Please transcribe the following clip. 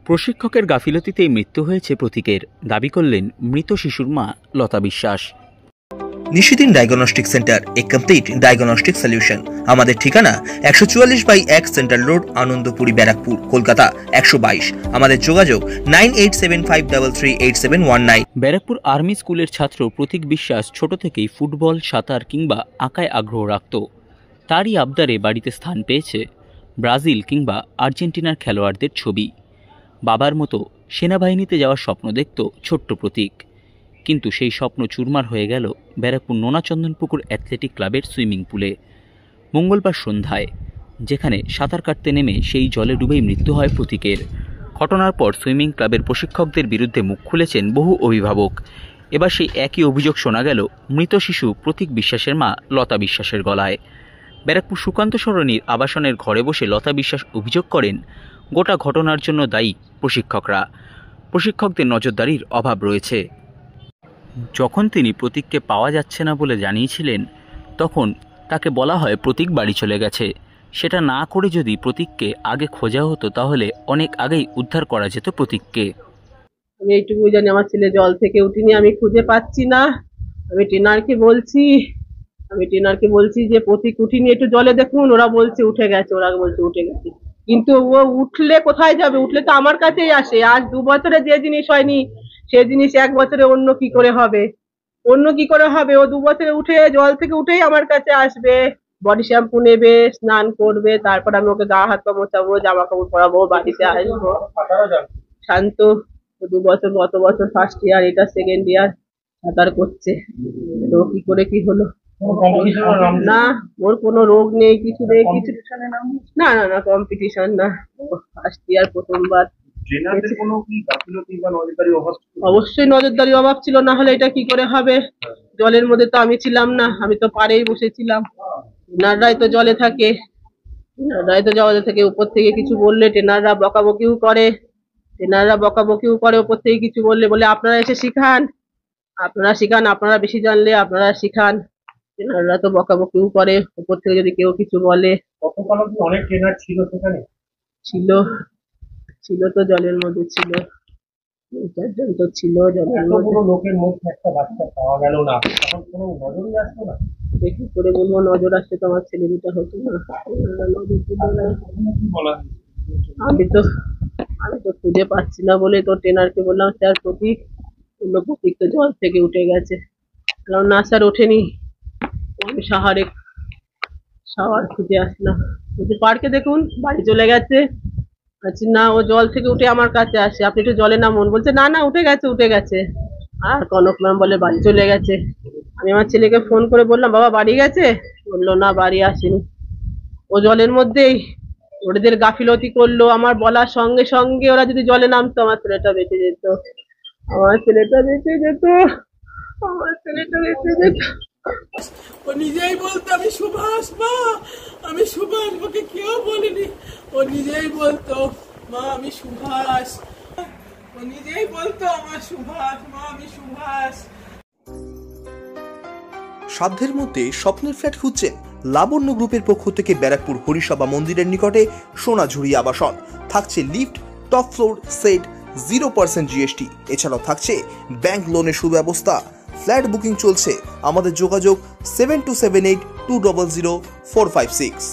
প্রশিক্ষকের গাফিলতিতেই মৃত্যু হয়েছে প্রতীকের, দাবি করলেন মৃত শিশুর মা লতা বিশ্বাস। নিশিদিন ডায়াগনস্টিক সেন্টার, এ কমপ্লিট ডায়াগনস্টিক সলিউশন। আমাদের ঠিকানা 144/1 সেন্ট্রাল রোড, আনন্দপুরি, ব্যারাকপুর, কলকাতা 122। আমাদের যোগাযোগ 9875338719। ব্যারাকপুর আর্মি স্কুলের ছাত্র প্রতীক বিশ্বাস ছোট থেকেই ফুটবল, সাঁতার কিংবা আঁকায় আগ্রহ রাখত। তারই আবদারে বাড়িতে স্থান পেয়েছে ব্রাজিল কিংবা আর্জেন্টিনার খেলোয়াড়দের ছবি। বাবার মতো সেনাবাহিনীতে যাওয়ার স্বপ্ন দেখত ছোট্ট প্রতীক, কিন্তু সেই স্বপ্ন চুরমার হয়ে গেল ব্যারাকপুর নোনাচন্দনপুকুর অ্যাথলেটিক ক্লাবের সুইমিং পুলে মঙ্গলবার সন্ধ্যায়, যেখানে সাঁতার কাটতে নেমে সেই জলে ডুবেই মৃত্যু হয় প্রতীকের। ঘটনার পর সুইমিং ক্লাবের প্রশিক্ষকদের বিরুদ্ধে মুখ খুলেছেন বহু অভিভাবক। এবার সেই একই অভিযোগ শোনা গেল মৃত শিশু প্রতীক বিশ্বাসের মা লতা বিশ্বাসের গলায়। ব্যারাকপুর সুকান্ত সরণির আবাসনের ঘরে বসে লতা বিশ্বাস অভিযোগ করেন, গোটা ঘটনার জন্য দায়ী প্রশিক্ষকরা। প্রশিক্ষকদের নজরদারির অভাব রয়েছে। যখন তিনি প্রতীককে পাওয়া যাচ্ছে না বলে জানিয়েছিলেন, তখন তাকে বলা হয় প্রতীক বাড়ি চলে গেছে। সেটা না করে যদি প্রতীককে আগে খোঁজা হতো, তাহলে অনেক আগেই উদ্ধার করা যেত প্রতীককে। আমি এইটুকু জানি, আমার ছেলে জল থেকে উঠিনি, আমি খুঁজে পাচ্ছি না। আমি ট্রেনারকে বলছি যে প্রতীক উঠিনি, একটু জলে দেখুন। ওরা বলছে উঠে গেছে, কিন্তু ও উঠলে কোথায় যাবে? উঠলে তো আমার কাছেই আসে। আজ 2 বছরে যে জিনিস হয়নি, সে জিনিস 1 বছরে অন্য কি করে হবে? ও 2 বছরে উঠে, জল থেকে উঠেই আমার কাছে আসবে, বডি শ্যাম্পু নেবে, স্নান করবে, তারপর আমি ওকে গা হাত পা মোছাবো, জামা কাপড় পরাবো, বাড়িতে আসবো। শান্ত 2 বছর, গত বছর ফার্স্ট ইয়ার, এটা সেকেন্ড ইয়ার সাঁতার করছে। তো কি করে কি হলো? না, ওর কোনো রোগ নেই, কিছু নেই, না না না, কম্পিটিশন না, ফার্স্ট ইয়ার, প্রথমবার। অবশ্যই নজরদারি অভাব ছিল, না হলে এটা কি করে হবে? জলের মধ্যে তো আমি ছিলাম না, আমি তো পাড়েই বসেছিলাম। ট্রেনাররাই তো জলে থাকে, উপর থেকে কিছু বললে ট্রেনাররা বকাবকিও করে, উপর থেকে কিছু বলে আপনারা এসে শিখান, আপনারা বেশি জানলে আপনারা শিখান। ট্রেনাররা তো বকাবকিও করে, উপর থেকে যদি কেউ কিছু বলে। অনেক ট্রেনার ছিল সেখানে? ছিল তো, জলের মধ্যে ছিল, 4জন তো ছিল জলের মধ্যে। লোকের মধ্যে একটা বাচ্চা পাওয়া গেল না, তখন কোনো নজরই আসতো না? দেখি করে বলবো, নজর আসছে তো আমার ছেলে দুটা হতো না। আমি তো খুঁজে পাচ্ছি না বলে তো ট্রেনারকে বললাম, স্যার প্রতীক তো জল থেকে উঠে গেছে। না স্যার ওঠেনি, আমি শাওয়ার খুঁজে আসলাম, পার্কে দেখুন বাড়ি চলে গেছে। আচ্ছা না, ও জল থেকে উঠে আমার কাছে আসে, আপনি একটু জলে নামুন, বলছে না না উঠে গেছে। আর কনক ম্যাম বলে বাড়ি চলে গেছে। আমি আমার ছেলেকে ফোন করে বললাম, বাবা বাড়ি গেছে? বললো না, বাড়ি আসেনি। ও জলের মধ্যেই ওদের গাফিলতি করলো, আমার বলার সঙ্গে সঙ্গে ওরা যদি জলে নামতো, আমার ছেলেটা বেঁচে যেত। ও নিজেই বলতো আমি সুভাষ, মা আমি সুভাষ, ওকে কেউ বলেনি। ও নিজেই বলতো, মা আমি সুভাষ। ও নিজেই বলতো আমার সুভাষ, মা আমি সুভাষ। সাধ্যের মধ্যে স্বপ্নের ফ্ল্যাট খুঁজছেন? লাবণ্য গ্রুপের পক্ষ থেকে ব্যারাকপুর হরিসভা মন্দিরের নিকটে সোনাঝুরি আবাসন। থাকছে lift, top floor, set, 0% GST। এছাড়াও থাকছে ব্যাংক লোনের সুব্যবস্থা। ফ্ল্যাট বুকিং চলছে। আমাদের যোগাযোগ 7278200456।